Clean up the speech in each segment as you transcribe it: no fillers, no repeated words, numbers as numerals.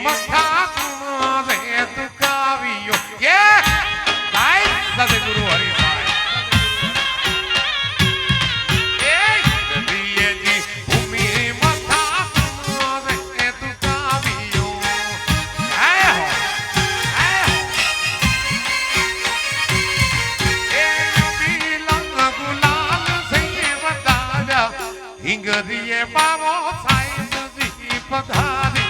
મથા રે તુકાવ્યો એ ગાય સદગુરુ હરિભાઈ એ નદીએજી ભૂમિ મથા રે તુકાવ્યો હે હો એ પીલંગ ગુલાલ સેવદારા હિંગરીએ બાવો સાઈદ જી પધારિયા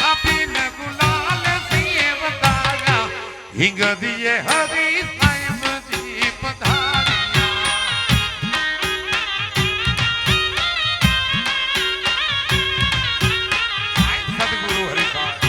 આપીને ગુલાલ સેવદારા હિંગરીએ હરી સાઈદ જી પધારિયા સદગુરુ હરિભાઈ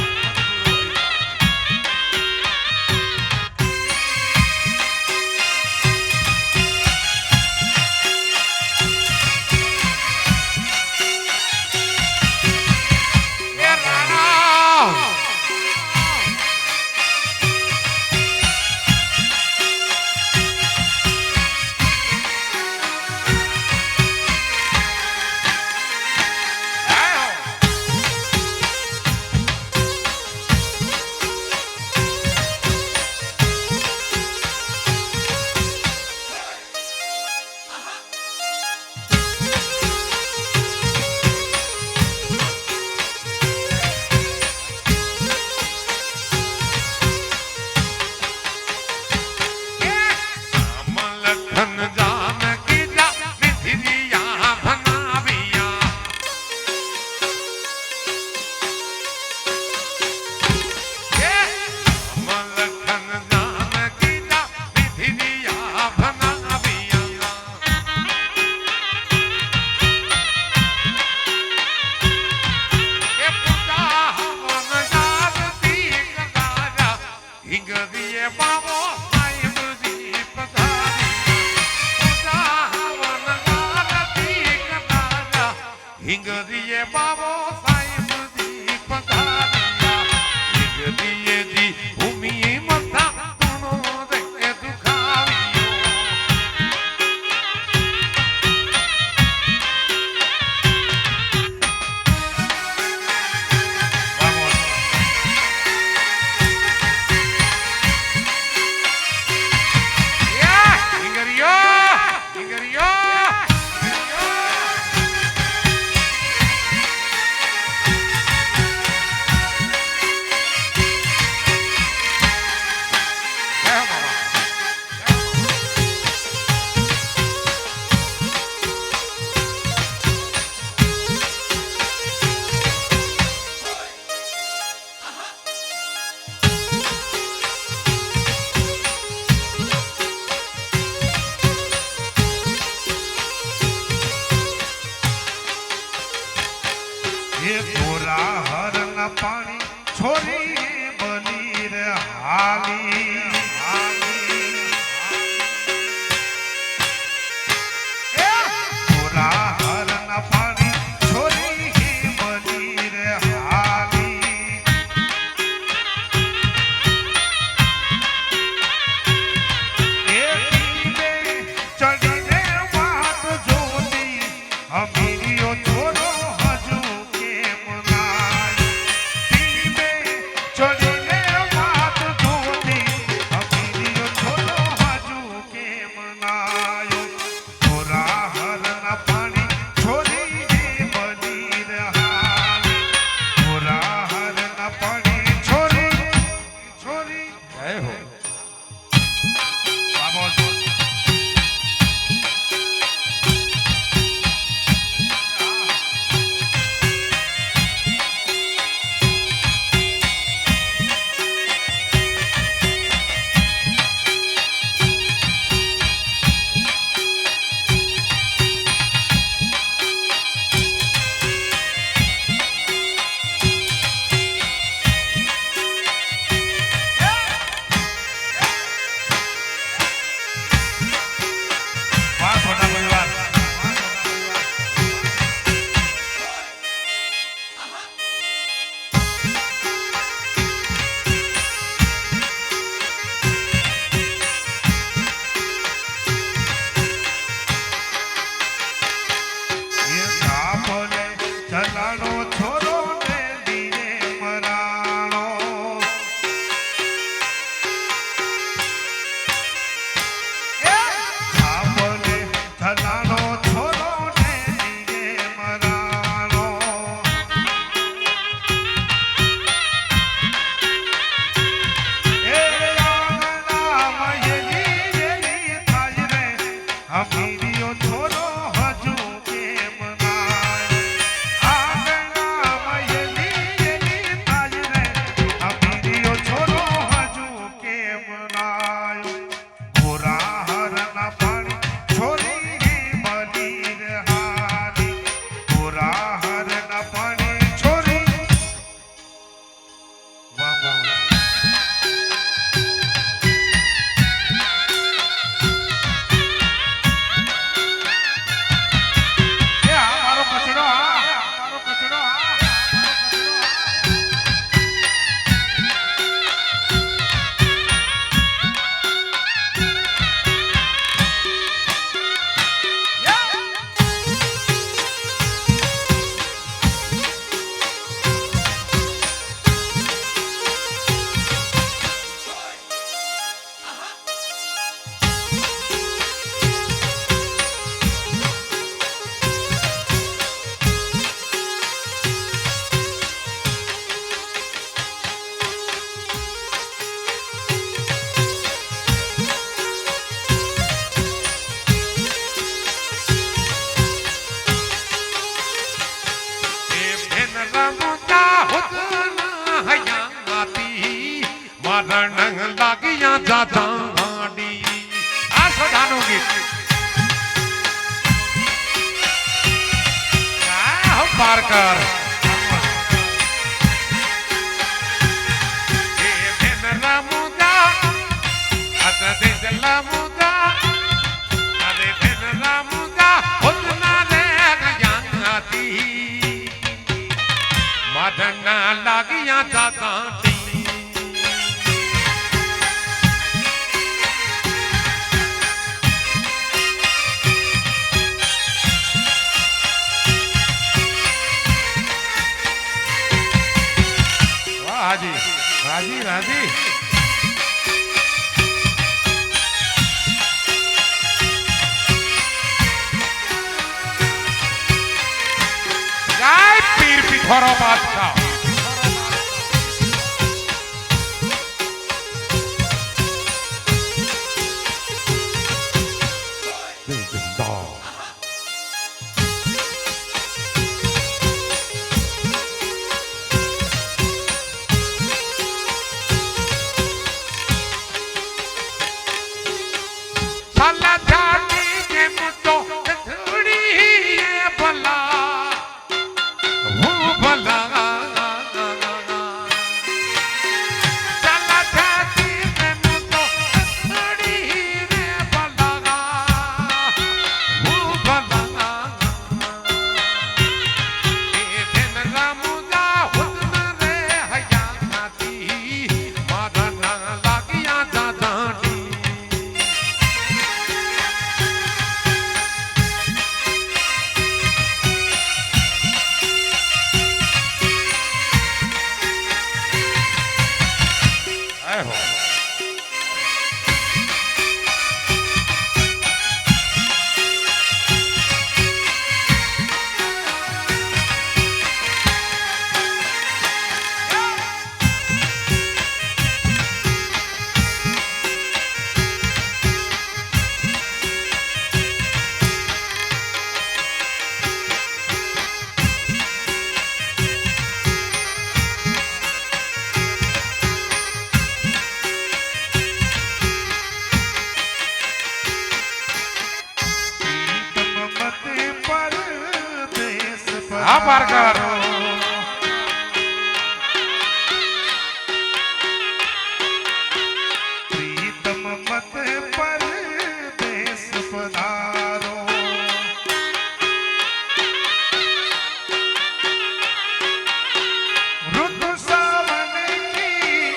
હિંગરીએ બાબો સાઈબ જી પધારિયા હિંગરીએ જી ભૂમિ મથા તુણો રે દુખાવ્યો હિંગરીયો હિંગરીયો ગોરા હરના પાણી છોરી બની રે હાલી ગોરા હરના પાણી છોરી બની રે હાલી એ પીને ચડીને વાત જોતી અમીરીઓ છોડો ચડીને વાત જોતી મરણ લાગ્યા જાતા હાડી આ સદાનું ગીત પારકર એ ભેનરા મુદા અદ દેજલા મુદા અરે ભેનરા મુદા હોતના રે ગયાતી મરણ લાગ્યા જાતા રાજી રાજી રાજી જય પીર પિથોરો બાદશાહ હા પારકર પ્રીતમ મત પરદેશ પધારો ઋતુ સાવનની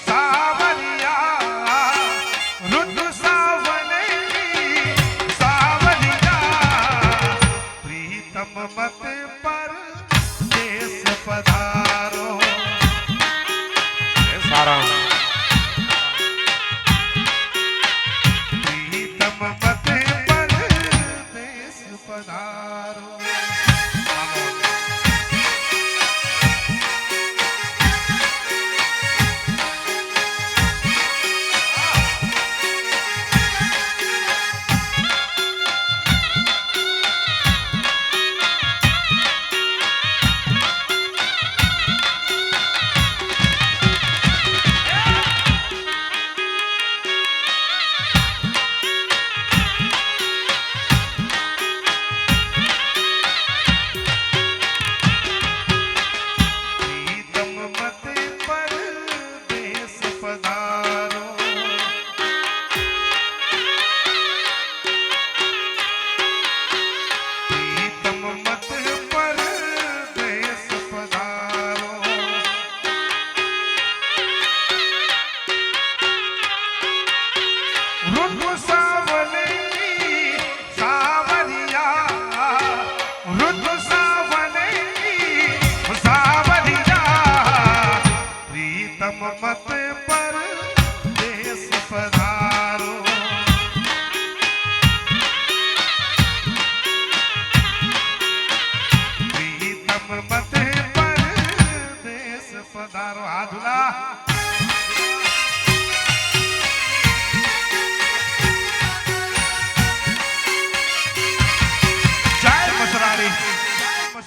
સાવરિયા ઋતુ સાવનની સાવરિયા પ્રીતમ મત પધારો સારા પ્રીતમ મતે પરદેશ પધારો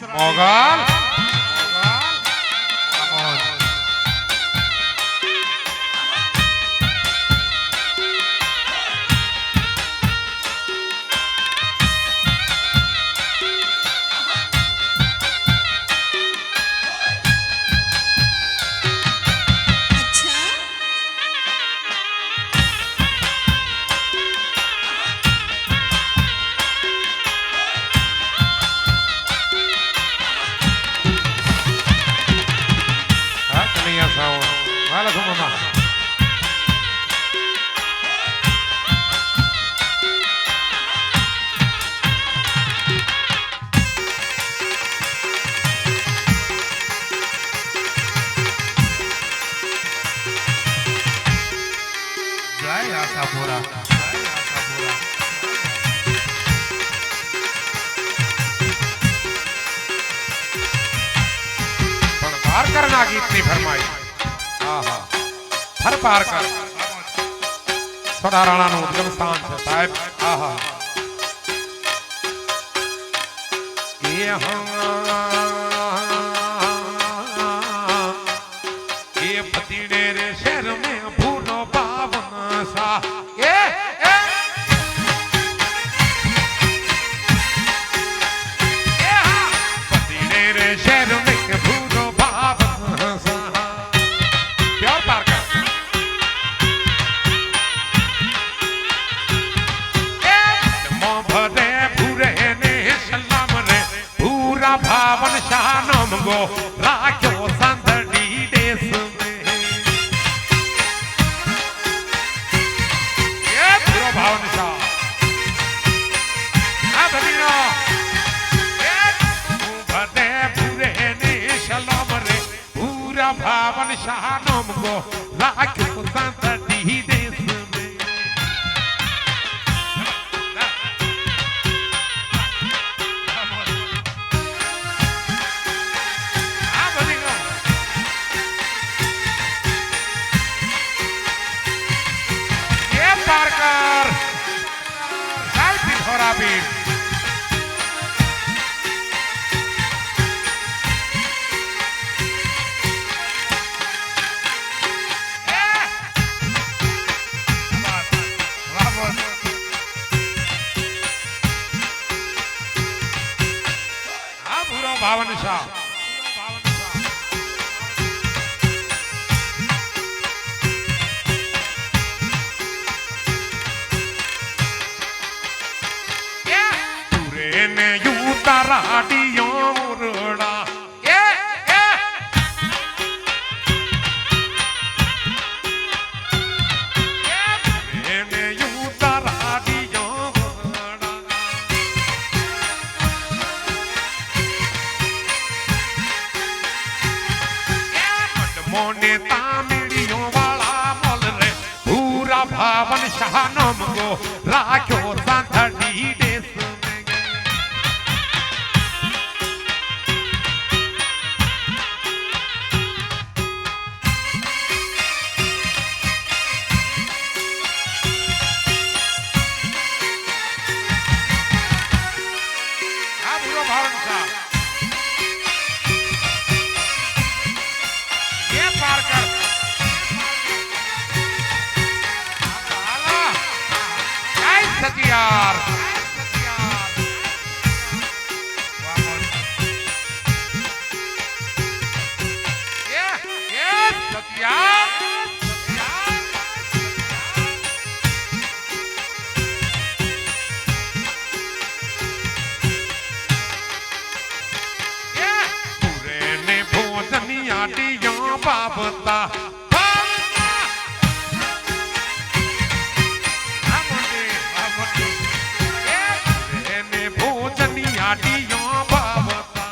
મોગલ હાલો મામા જય આશાપુરા જય આશાપુરા પણ પારકરના ગીતની ફરમાઈ આહા હર પારકર થોડા રાણાનું ઉદ્ગમ સ્થાન છે સાહેબ આહા એ એ પતિને રે શહેર મેં ભૂનો પાવન સા એ પતિને રે શહેર મેં ભૂનો પાવન સા પ્યોર પારકર ભરે ભૂરે ને સલામ રે ભૂરા ભાવન શાનમ ગો રાખ્યો સાંદડી દેશ મે એ ભૂરો ભાવન શાહ આ ભરીનો એ ભરે ભૂરે ને સલામ રે ભૂરા ભાવન શાનમ ગો રાખ્યો સાંદડી દેશ મે पारकर साल्फी थोराबी भूरो भावन शाह ने यूं तराडियों मुरड़ा ने यूं तराडियों मुरड़ा मोने तामिड़ियों वाला मोल रे पूरा भावन शाहनम को राख्यो सांथड़ी देश सतियार पूरे ने भोजनिया दिया बाबता आडियों बाबता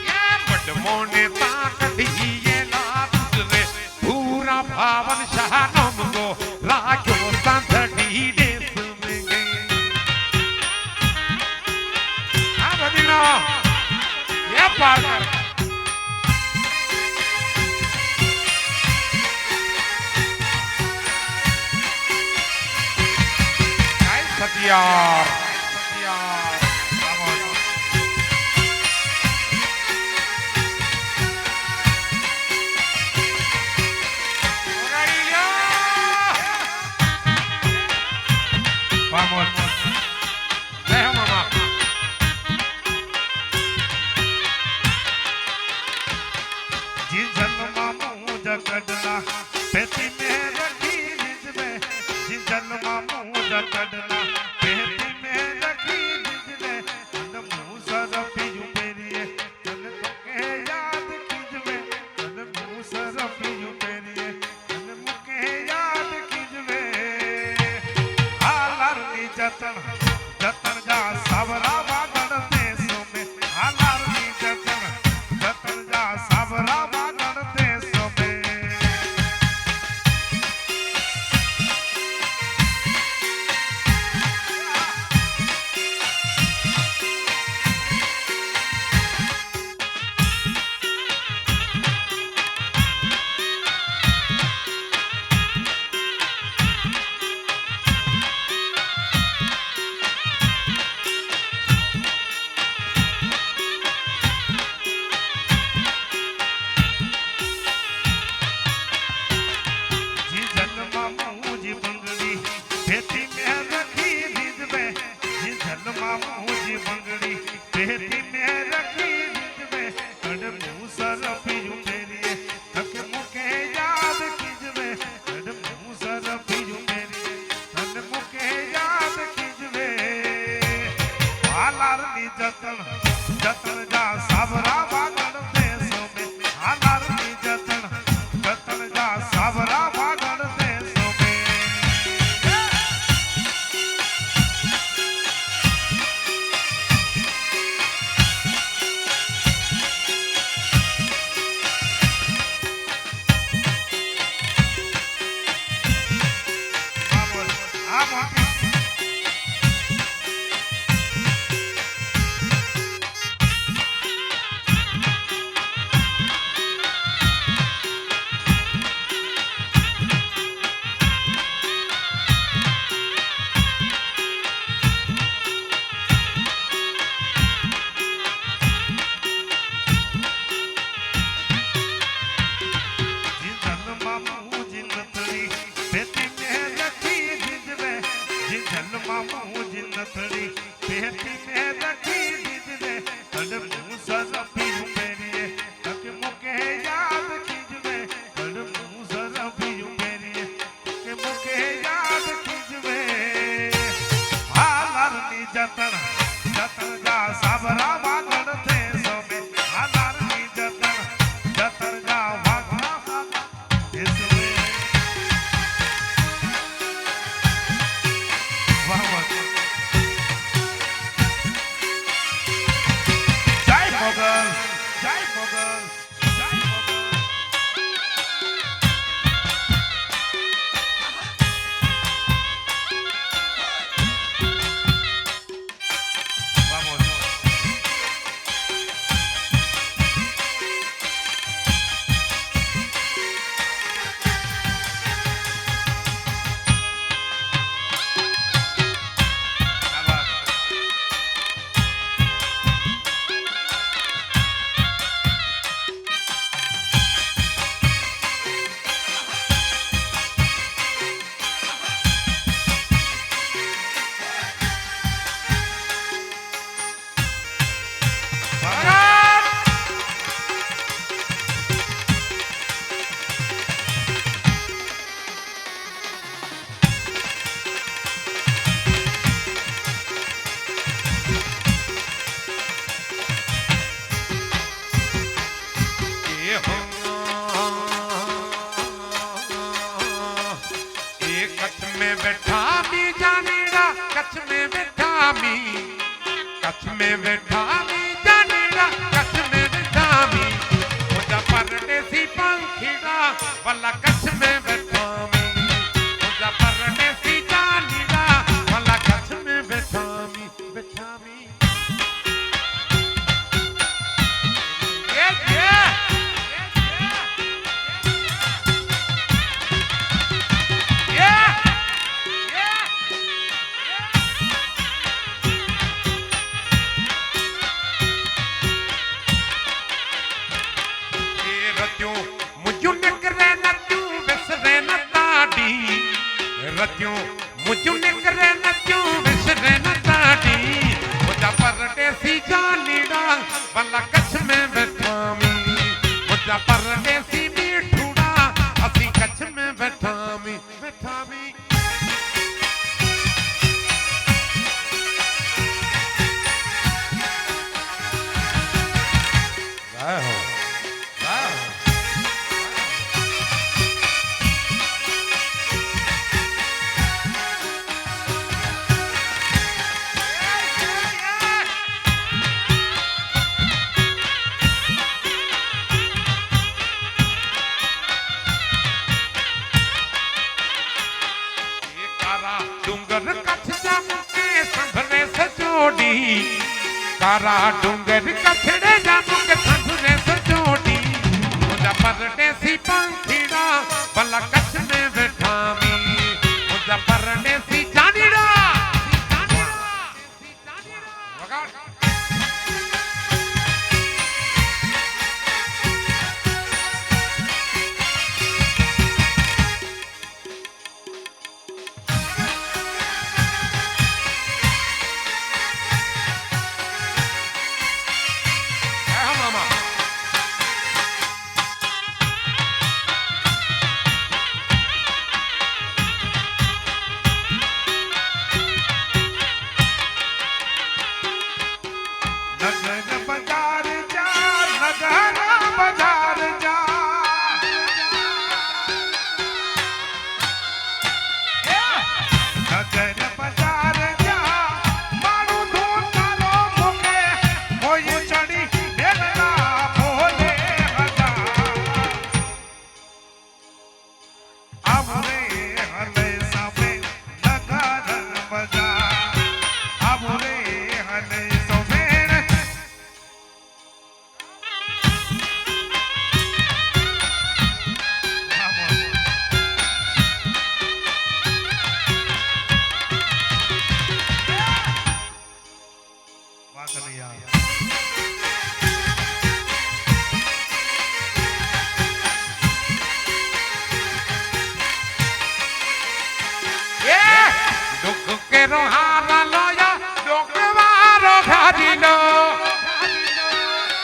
ये बडमो ने ताक दिए लाद रे पूरा भावन शाहनम को राख्यो सांथड़ी देश में गई आ बदीनो ये पार सतियार सतियार जय हो मामा जी जन्मा मुझ कड़ना पेटी में रखी निज में जी जन्मा मुझ कड़ना पेटी में रखी निज में मुँह सर पियू में रखी रिज में कड़ मुंह सर फिरू फेरिए तक मुके याद किज में कड़ मुंह सर फिरू फेरिए तन मुके याद किज में हालार नी जतन जतन जा साबरा वागण देशो में हालार नी जतन जतन जा साबरा वागण देशो में जतन जतन जा साबरा वागण थे सोमे हालार नी जतन जतन जा वागण इसमें वाह जय मोगल जय मोगल जय मोगल कच्छ में बैठा मी जानेड़ा कच्छ में बैठा मी मुझा परदेसी पंखीड़ा वाला कच्छ में बैठा मी मुझा परदेसी जानेड़ा वाला कच्छ में बैठा मी रतियों मुझू निकरे नचू विसरे न ताड़ी मुझा परदेसी जानीड़ा वाला कच्छ में बैठा मी मुझा परदेसी मीठूड़ा असी कच्छ में बैठा मी जय हो कारा डूंगर कछड़े जामू के संभरे सजोड़ी मुझा परदेसी पंखीड़ा वाला कच्छ में बैठा मी मुझा परदेसी जानीड़ा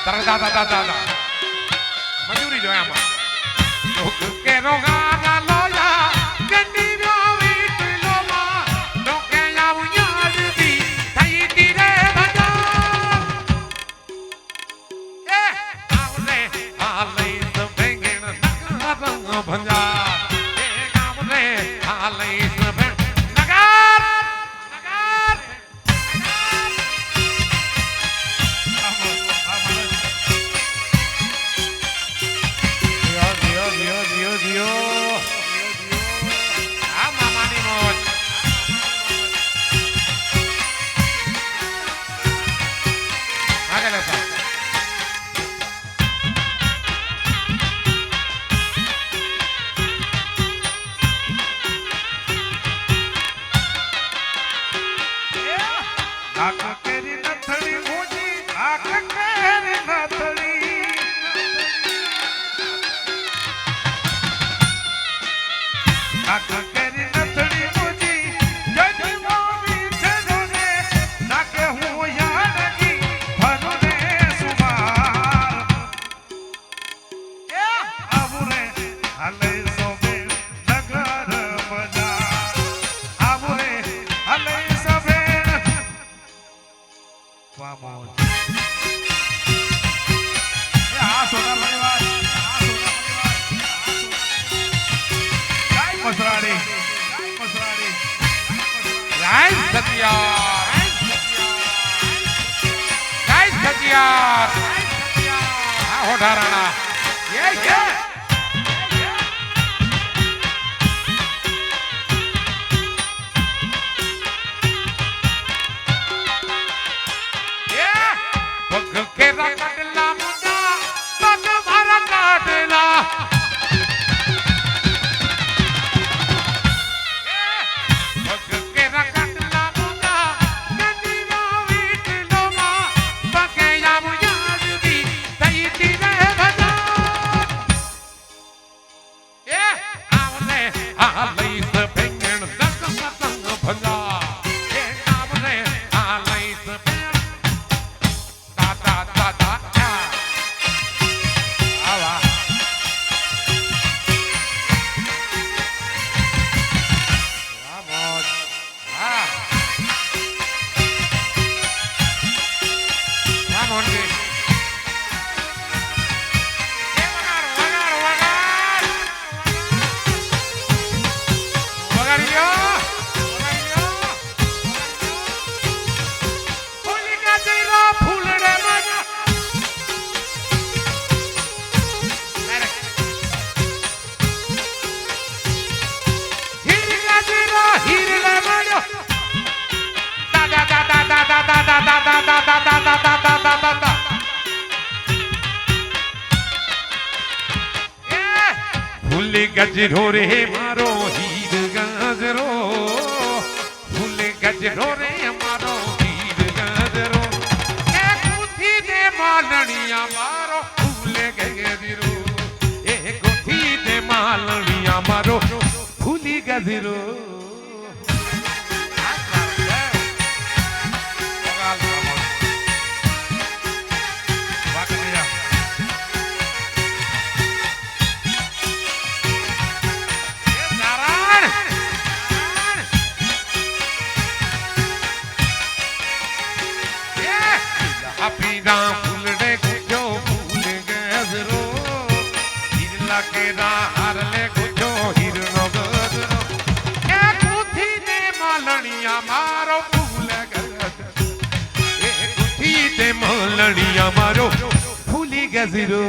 તારા દાદા દાદા દાદા મજૂરી જોયા આમાં કે રોગા લોયા ગંડી રોવી તિલોમાં ડોકે આવું યાદથી થઈ તીરે ભજા એ આવલે આલઈ સભેંગણ નગરંગ ભંજા એ આવલે આલઈ સભેંગ નગર આ મામાની મોજ આગળ હતા આક કેરી નથડી મોજી આક કેરી નથડી આક કેરી નથડી મોજી જજ મોવી છોને નાકે હું યાદગી ભરને સુમાર એ આવુરે હાલે સોબે નગર બજાર આવુરે હાલે સોબે વામોજ એ આ સોના પરિવાર મસરાડી ગાય સતિયાર ગાય સતિયાર આ હોઢારાણા એ પગ કેરા કાઢલા મુંડા પગ મારા કાઢલા પગ કેરા કાઢલા મુંડા ગંડી રોવી તિલોમાં પગે આવું યાદથી થઈ તીરે ભજા એ આવલે આલઈ સભેંગણ નગરંગ ભંજા એ આવલે આલઈ સભેંગણ દાદા દાદા આવા મોજ હા મોજી વગાડ વગાડ ફૂલી ના જઈરો ફૂલડે મજા હીરા જઈરો હીરલે મજા દાદા દાદા દાદા દાદા દાદા દાદા દાદા દાદા દાદા ફૂલી ગજરો રે મારો હીર ગજરો ફૂલી ગજરો રે મારો હીર ગજરો એ ગુથી દે માલણિયા મારો ફૂલે ગજરો એ ગુથી દે માલણિયા મારો ફૂલી ગજરો આપીના ફૂલડે ગુજો ફૂલ ગજરો હીરલા કેરા હારલે ગુજો હીરનો ગજરો એ ગુથી દે માલણિયા મારો ફૂલ ગજરો એ ગુથી દે માલણિયા મારો ફૂલી ગજરો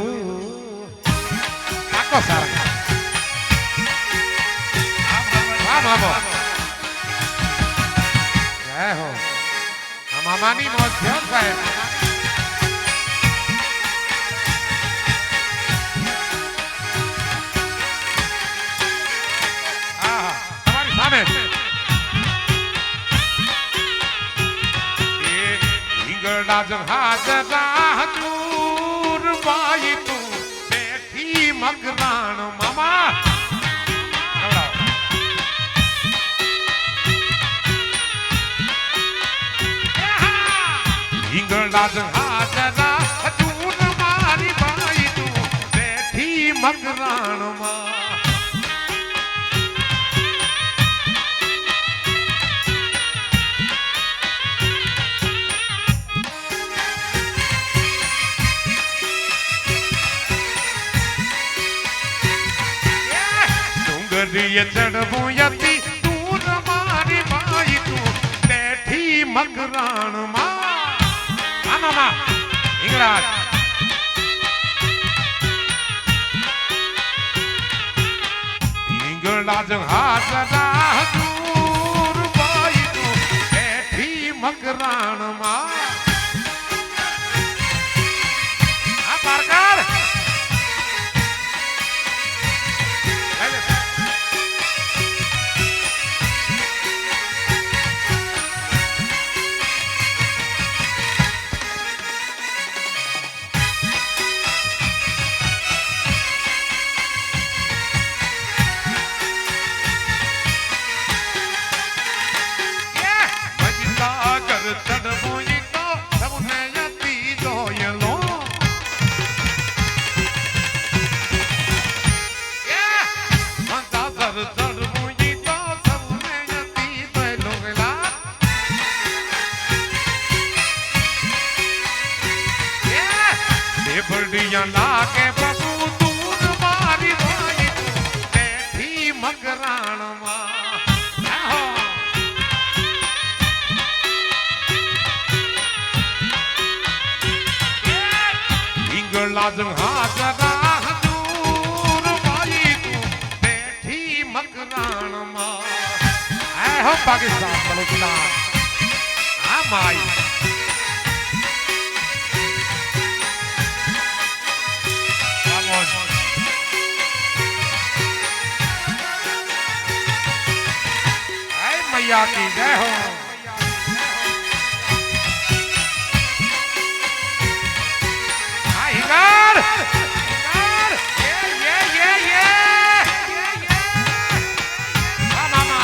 આકો સારા વાહ મામો જય હો આ મામાની મોજ છે સાહેબ તમારી સામે હિંગળા જહાજરા હજૂર બાઈ તું બેઠી મગરાણ મામા હિંગળા જહાજરા હજૂર મકરાણમાં ડુંગરીએ ચડવું યતી તું મારી માઈ તું બેઠી મકરાણમાં આમાં હિંગળાજ હિંગળાજ હાજરા દૂર બાઈ તું બેઠી મકરાણમાં આ પારકાર લાગે બબુ તું મારી ભાઈ બેઠી મકરાણમાં હિંગળાજ હાજરા દૂર ભાઈ તું બેઠી મકરાણમાં હો પાકિસ્તાન બલુચિસ્તાન આ માઈ मैया की जय हो हिंगर ये मामा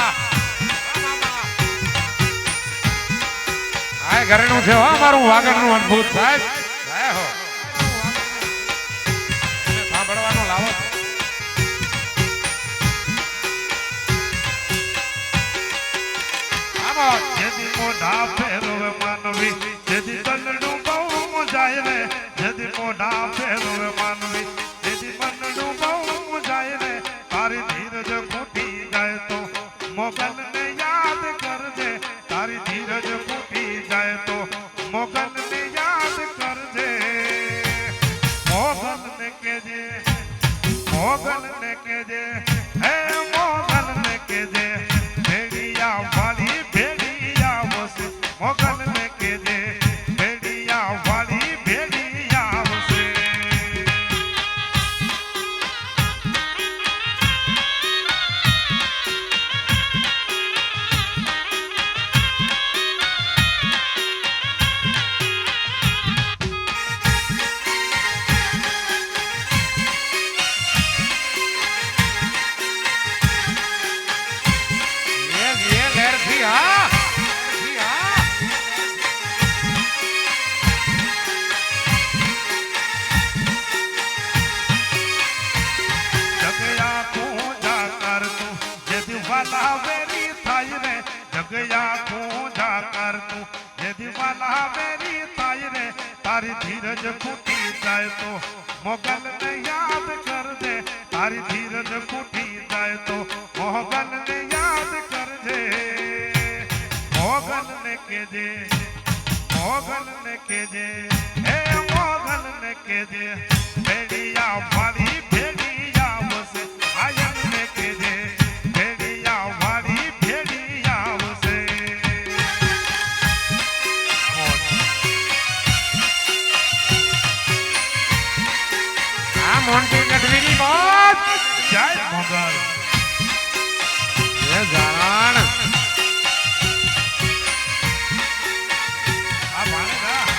आए घरेणું છે હો મારું વાગડનું અદ્ભુત સાહેબ જય હો સાંભળવાનો લાવો यदि मोढ़ा फेरवे मानवी यदि तलडू बहु जाए रे यदि मोढ़ा फेरवे मानवी यदि मनडू बहु जाए रे तारी धीरज फूटी जाए तो मोगल ने याद कर दे तारी धीरज फूटी जाए तो मोगल ने याद कर दे मोगल ने के दे हे मोगल ने के दे भेड़िया वाली मोगल ने के दे भेड़िया वाली भेड़िया से ये लहर थी हाँ वेरी थाई रे जगया पूजा कर तू यदि वाला वेरी थाई रे तारी धीरज फूटी जाए तो मोगल ने याद कर दे तारी धीरज फूटी जाए तो मोगल ने याद कर दे मोगल ने के दे हे मोगल ने के दे भेड़िया वाली भेड़िया से आयन ने के दे મોન્ટી ગઢવીની મોત જય મોગલ એ જાણ આ ભાણેજા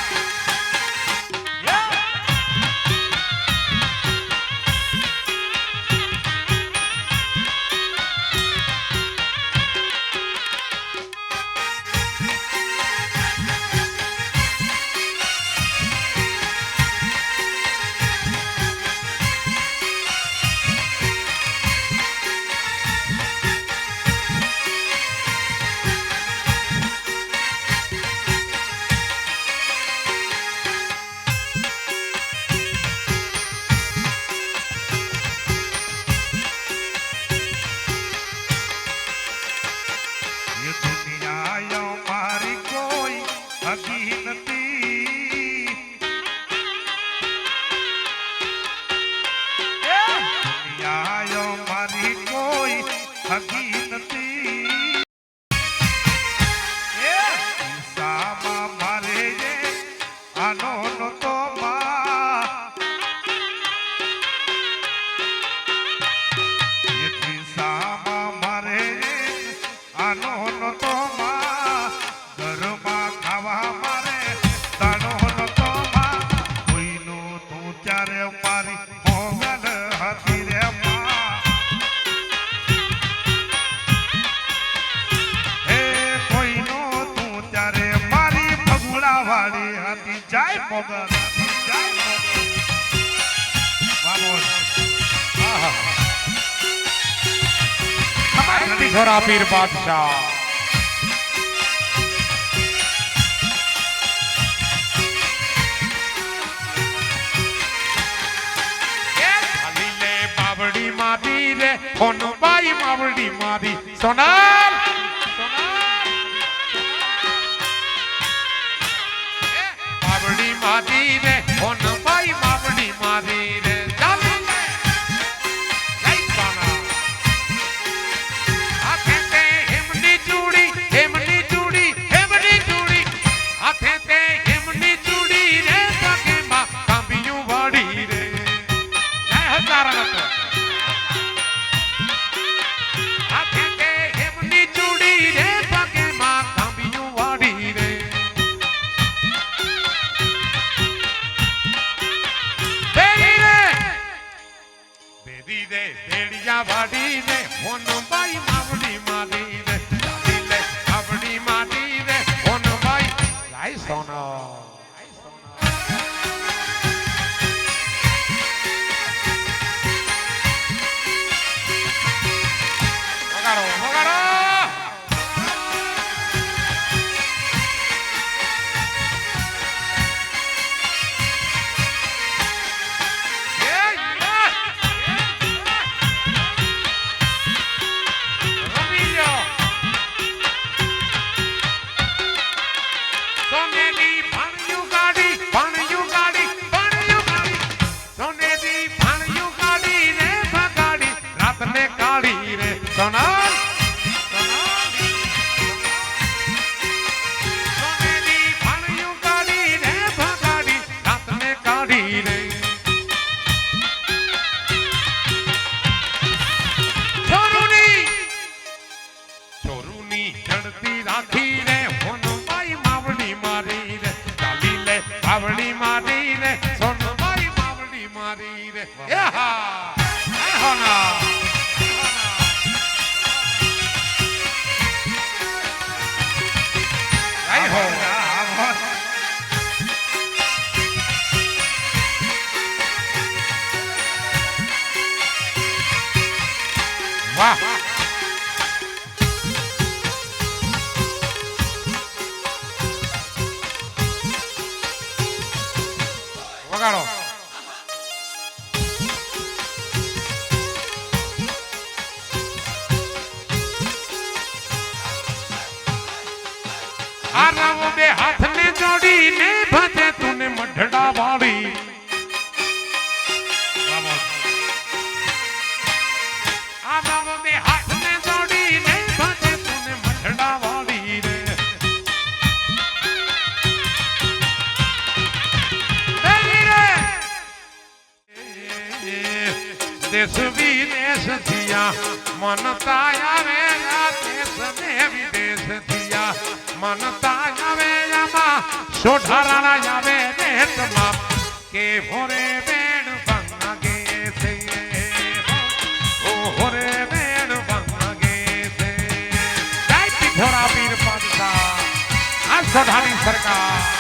ત્યારે મારી મોગલ હતી રે માં હે કોઈનો તું ત્યારે મારી ફગુડા વાળી હતી જય મોગલ જય મોગલ વામોન પિથોરા પીર બાદશાહ બાવડી મારી રે હોનબાઈ માવડી મારી સોનાર બાવડી મારી રે હોનબાઈ માવડી મારી રે ચાલી લે જય સોના હાથે તે હેમની ચૂડી હેમની ચૂડી હેમની ચૂડી હાથે તે હેમની ચૂડી રે સકેમાં કાંબિયું વાડી રે જય હજારા નતો વાડી રે હોનબાઈ માવડી મારી રે ચાલી લે બાવડી મારી રે હોનબાઈ જય સોના વગાડો વગાડો બાવડી મારી રે સોનબાઈ બાવડી મારી રે એહા એહોના એહો વાહ વગાડો આ રાવ બે હાથને જોડીને ભજે તુને મઢડા વાળી આ રાવ બે હાથને જોડીને ભજે તુને મઢડા વાળી રે દેશ વિદેશ થયા મનતા આવે દેશ ને વિદેશ થયા મનતા આવે આમાં સોઢારાણા આવે નેતમાં કે ભોરે બેન ભાગે છે ઓ ભોરે બેન ભાગે છે જય પિથોરા પીર બાદશાહ આ સોઢાની સરકાર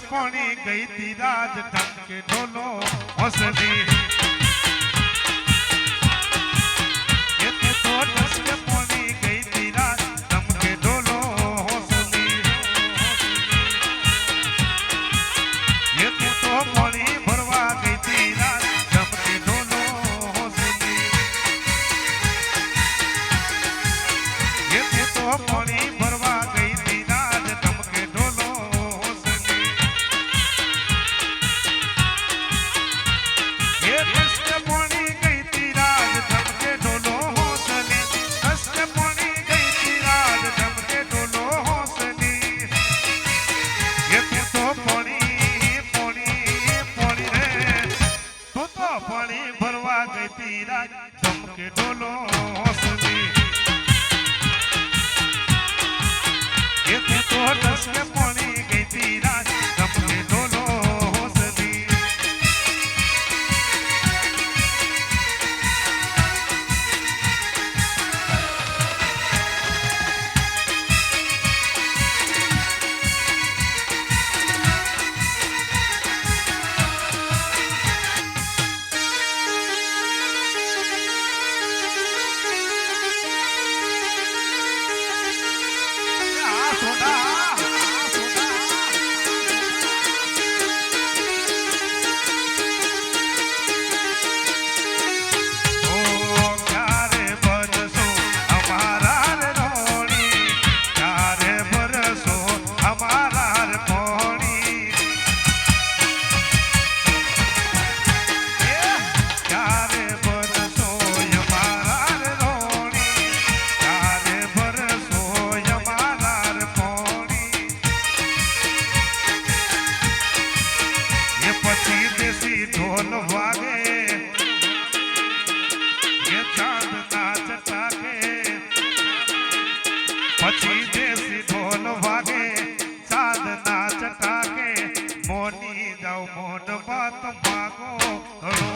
પાણી ગઈ તી રાજ ટંકે ઢોલો હસદી એટલે તો ટસકે પાણી ગઈ તી રાજ ટંકે ઢોલો હસદી એટલે તો પાણી ભરવા ગઈ તી રાજ पानी भरवा गई थी राज धमके ढोलो हौसली ये कष्ट पानी गई थी राज धमके ढोलो हौसली कष्ट पानी गई थी राज धमके ढोलो हौसली ये तू तो पानी रे तू तो पानी भरवा गई थी राज धमके ढोलो हौसली ये तू तो दस के पानी गई थी राज धमके ढोलो हौसली ढोल वागे ये चांद नाच टाके पची देसी ढोल वागे चांद नाच टाके मोनी जाओ मोन बात मागो करो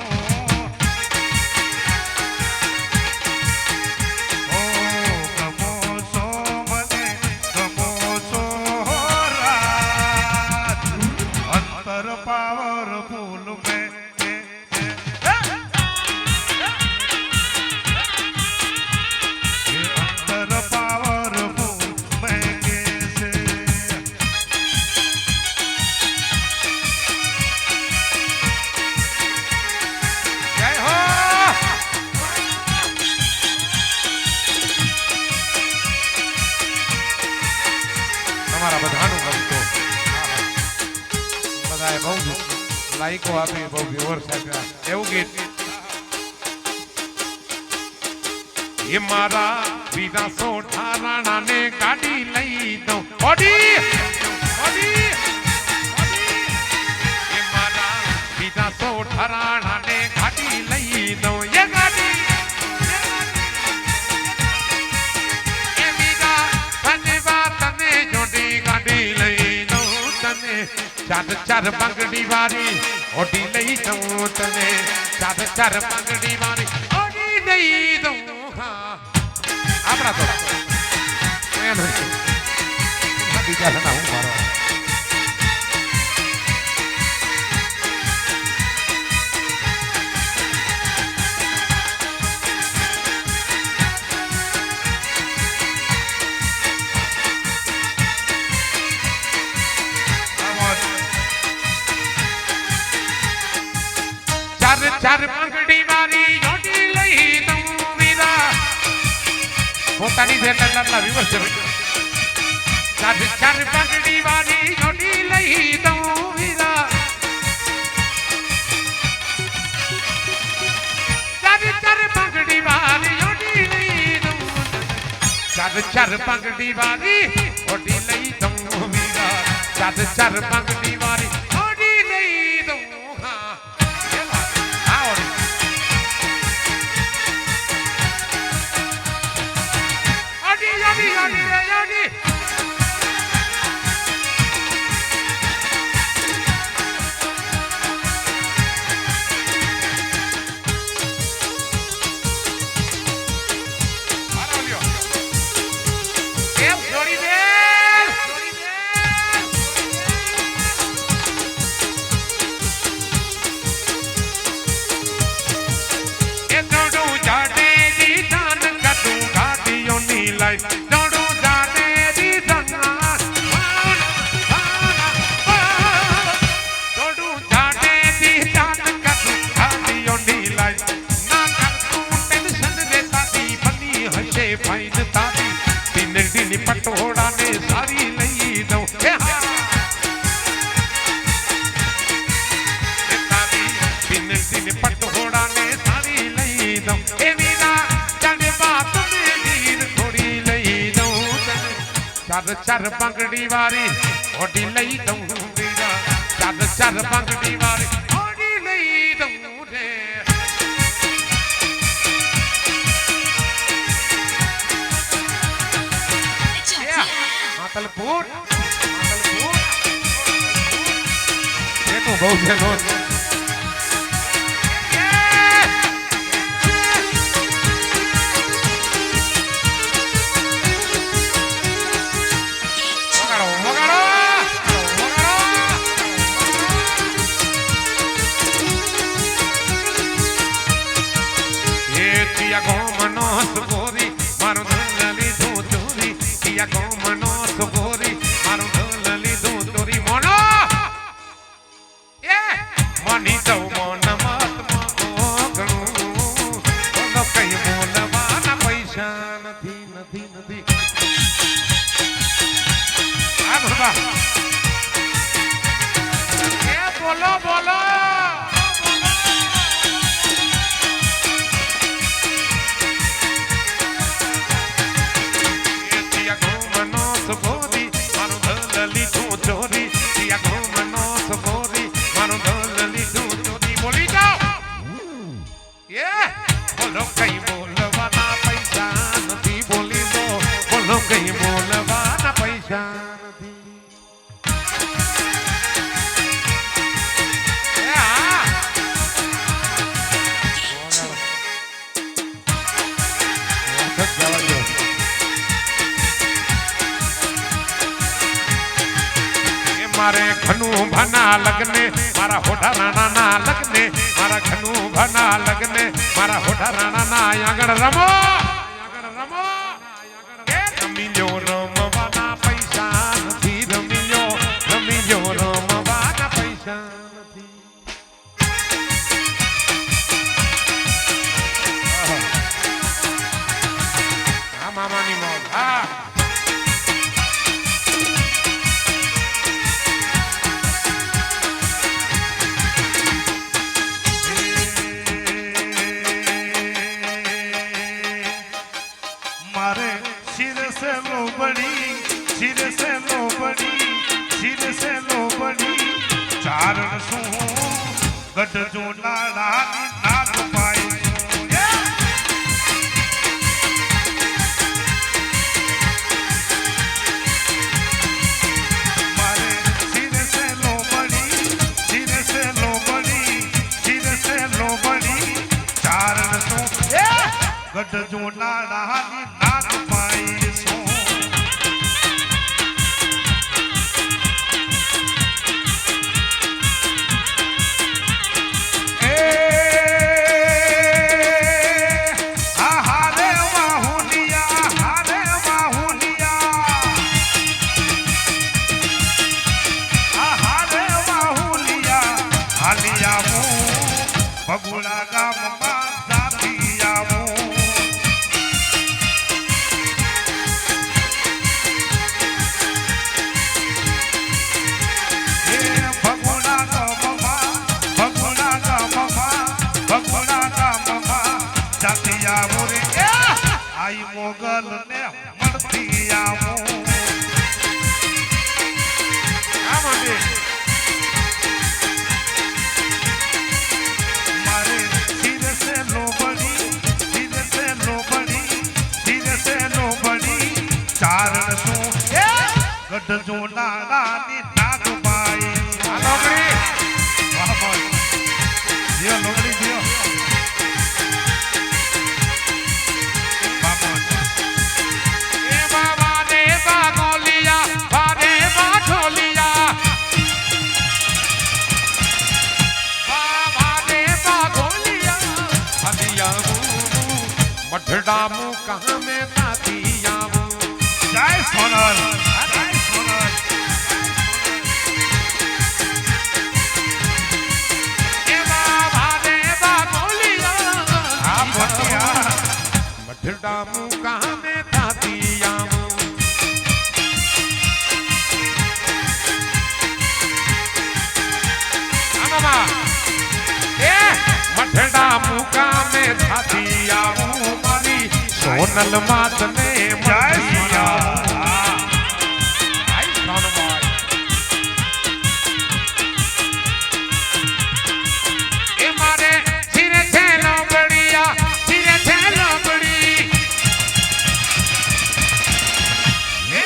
ओ गमो सो मने गमो सो रात अंतर पावर फूल में તમારા બધાનું ગમતો બધાએ બહુ લાઈકો આપી બહુ વ્યુઅર્સ આપ્યા એવું ગીત એ મારા બીજા 18 રાણાને ગાડી લઈ દઉં ઓડી ઓડી એ મારા બીજા 18 રાણાને ગાડી લઈ દઉં એ ગાડી चार चार पगड़ी वारी ओडी नहीं दूं तने चार चार पगड़ी वारी ओडी नहीं दूं हाँ आपरा तो मैं नहीं बीजा ना हूँ मारो चार पगड़ी वाली ओडी लई दूं वीरा पोतानी से लल्ला विवर्स चार चार पगड़ी वाली ओडी लई दूं वीरा चार चार पगड़ी वाली ओडी लई दूं चार चार पगड़ी वाली ओडी लई दूं वीरा चार चार पगड़ी वाली ओडी लई दूं પટોળા ને સાડી લઈ દઉં એ વીરા તને બાપ ને ગીર થોડી લઈ દઉં તને ચાર ચાર બંગડી વાળી ઓડી લઈ દઉં વીરા ચાર ચાર બંગડી વાળી ઓડી લઈ દઉં રે માતલપુર એ તો બહુ છે નો બોલો બોલો કઈ બોલવાના પૈસા નથી મારે ઘનું ભના લગને મારા હોઠા રાણા ના લગને મારા ઘનું ભના લગને મારા હોઠા રાણા ના આગળ રમો રમીજો રમવાના પૈસા નથી રમીજો રમવાના પૈસા નથી આ મામાની મોજ હા ચારણ શું ગઢ જો લાડા નાગ પાય મારે સિર સે લોબડી ચારણ શું ગઢ જો લાડા નાગ પાય શું ભગુડા ગામમાં જાતી આવું ભગુડા ગામમાં જાતી આવું રે આઈ મોગલ ને મળતી આવું ચારણ શું ગઢ જો નાની નાગ પાઈ લોગડી વાહ ભાઈ જીઓ લોગડી જીઓ એ બાબા રે બાગોલિયા બારે બાઠોલિયા બાબા રે બાગોલિયા હදිયા મઠડા મુ કહા મે તાતિયા જય સોનલ જય સોનલ એ બાબા રે બાગોલિયા આ બતિયા મઠડા મુ કહા મે તાતિયા આમાં એ મઠડા સોનલ માત ને જય મળિયા સિયા એ મારે સિરે છે લોબડિયા સિરે છે લોબડી એ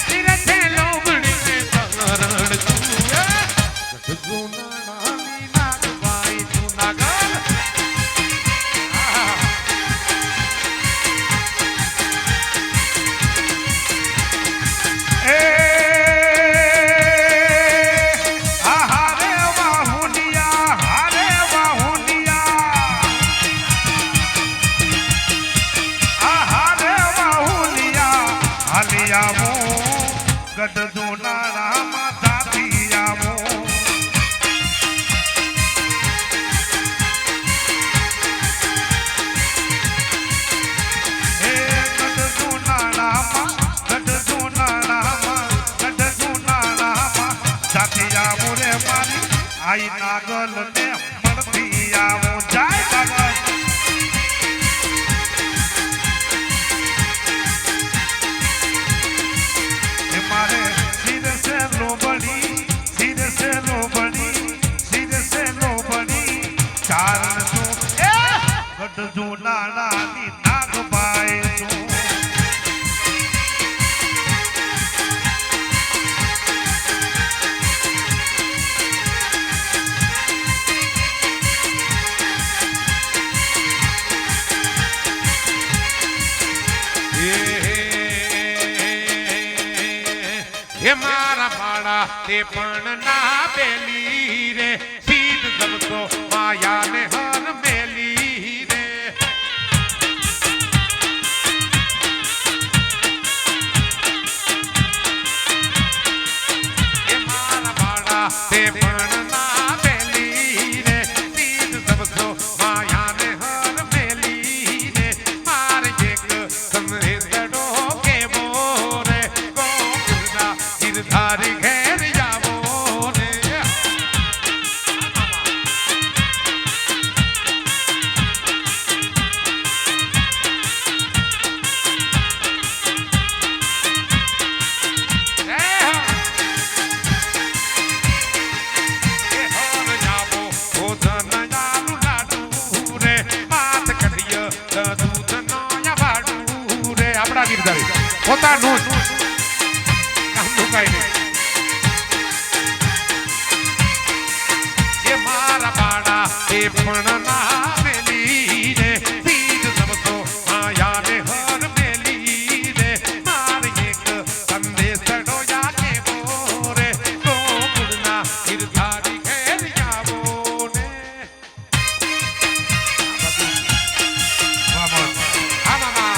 સિરે છે લોબડી ને તરણ તું જુનાની નાગભાઈ જુનાગઢ ગઢ જુનાળા માતાથી આવો હે ગઢ જુનાળામાં ગઢ જુનાળામાં ગઢ જુનાળામાં સાથી આવો રે મારી આઈ નાગલ ને મળતી આવો જય ભગવાન મારે સિર સે લોબડી સિર સે લોબડી ચારણ તું ગઢ જુનાળાની નાગબાઈ તું હે મારા બાળા તે પણ ના બેલી રે સીધ દબતો માયા ને હર મેલી રે હે મારા બાળા તે પણ ના બેલી રે સીધ દબતો માયા ને હર મેલી રે માર એક સમરેદડો કે બોરે ગોકુળના ગિરધારી ઘેર જાવો ને આપણા ગિરધારી પોતાનું કામનું કઈ નહીં એ મારા બાળા એ પણ ના મેલી રે સીધ દબતો માયા ને હર મેલી રે માર એક સંદેશડો યાકે બોરે ગોકુળના ગિરધારી ઘેર જાવો ને વાહ હા મામા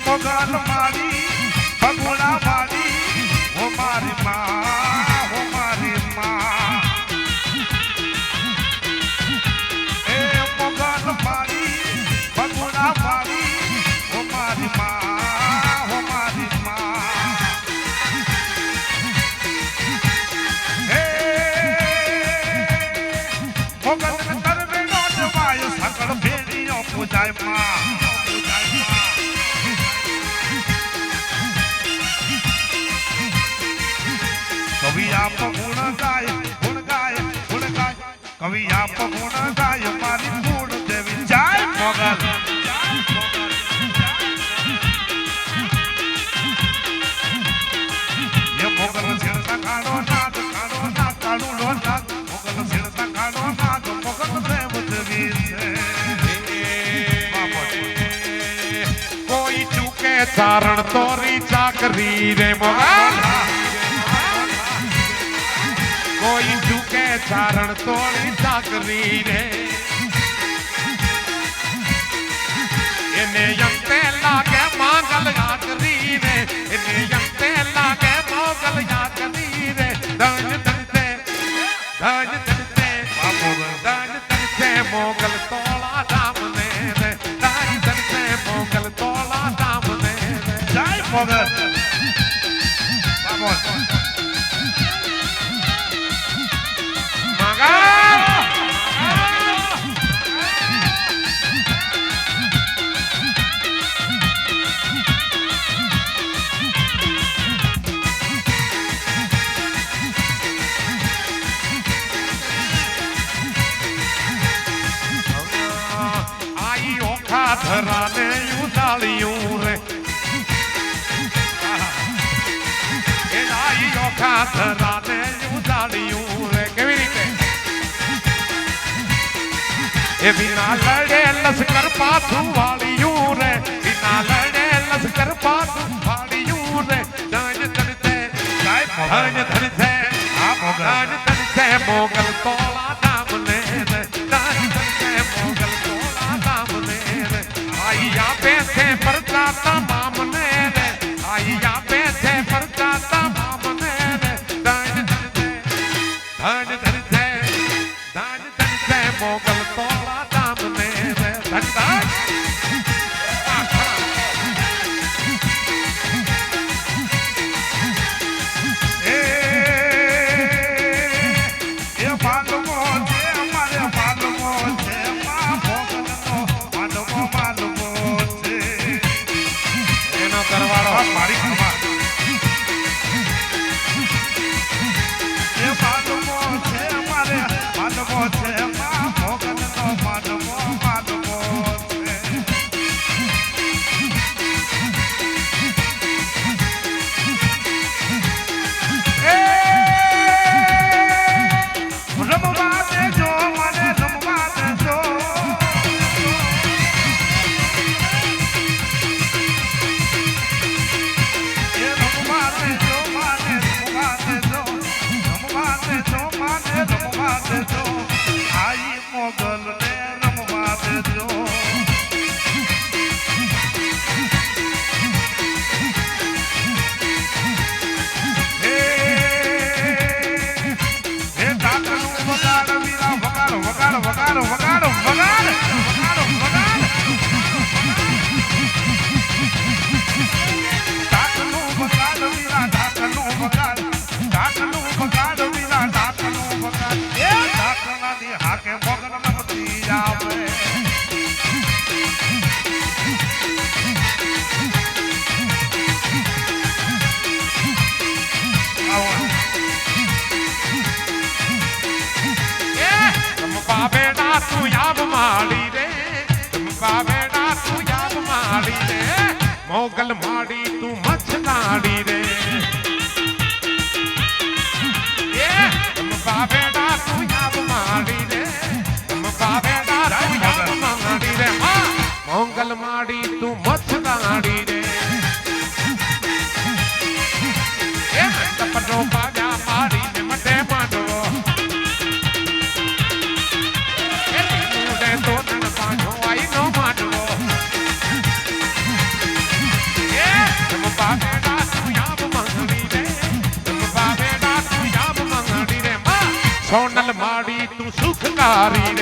મોગલ મારી ભગુડા વાળી ઓ મારી માં ઓ મારી માં એ મોગલ મારી ભગુડા વાળી ઓ મારી માં ઓ મારી માં એ મોગલ કરવે નો જવાય સકળ ભેડીઓ પૂજાય માં કવિ આપ ગુણ ગાય કવિ આપ ગુણ ગાય મારી ગુણ દેવી જાય મોગલ એ મોગલ છેડતા કાળો નાદ કાળું લો નાદ મોગલ છેડતા કાળો નાદ મોગલ દેવ દેવી છે કોઈ ચૂકે ચારણ તોરી ચાકરી રે મોગલ કોઈ ચૂકે ચારણ તોરી ચાકરી રે એને અંતે લાગે માંગલ યાકરી રે એને અંતે લાગે મોગલ યાકરી રે ધન ધનતે મોગલ તોળા રામ ને રે ધન ધનતે મોગલ તોળા રામ ને રે જય મોગલ બાબો ધરાને ઉડાળ્યું રે એ આઈ ઓખા ધરાને ઉડાળ્યું રે કેવી રીતે એ વિના લડે લશ્કર પાછું વાળ્યું રે વિના લડે લશ્કર પાછું વાળ્યું રે ધન ધનતે ધન ધનતે ધન ધનતે મોગલ તોળા નામ ને રે ધન ધનતે મોગલ તોળા નામ ને રે આયા પેસે પરચાતા મામને રે આયા પેસે પરચાતા મામને રે ધન ધનતે ધન ધનતે ધન ધનતે મોગલ તોળા નામ ને રે ધનતા મારી ખમા એ માનવો છે અમારે માનવો છે માં મોગલ નો માનવો છે રમવા દેજો મને રમવા દેજો આઈ મોગલ ને રમવા દેજો હે ડાકનું વગાડ વીરા વગાડ વગાડ વગાડ વગાડ વગાડ વગાડ વગાડ ડાકનું વગાડ વીરા ડાકનું વગાડ ડાકનું વગાડ વીરા ડાકનું વગાડ એ ડાકનાની હાકે મોગલ નમતી આવે બેટા તું યાદ માડી રે બેટા તું યાદ માડી રે મોગલ માડી તું મચનાડી રે બેટા તું યાદ માડી રે બેટા તું યાદ માડી રે મોગલ માડી તું મચનાડી રે પટો પાડ્યા માડી ને મટે માંડવો તો પાછો આઈ નો માંડવો संस्कारी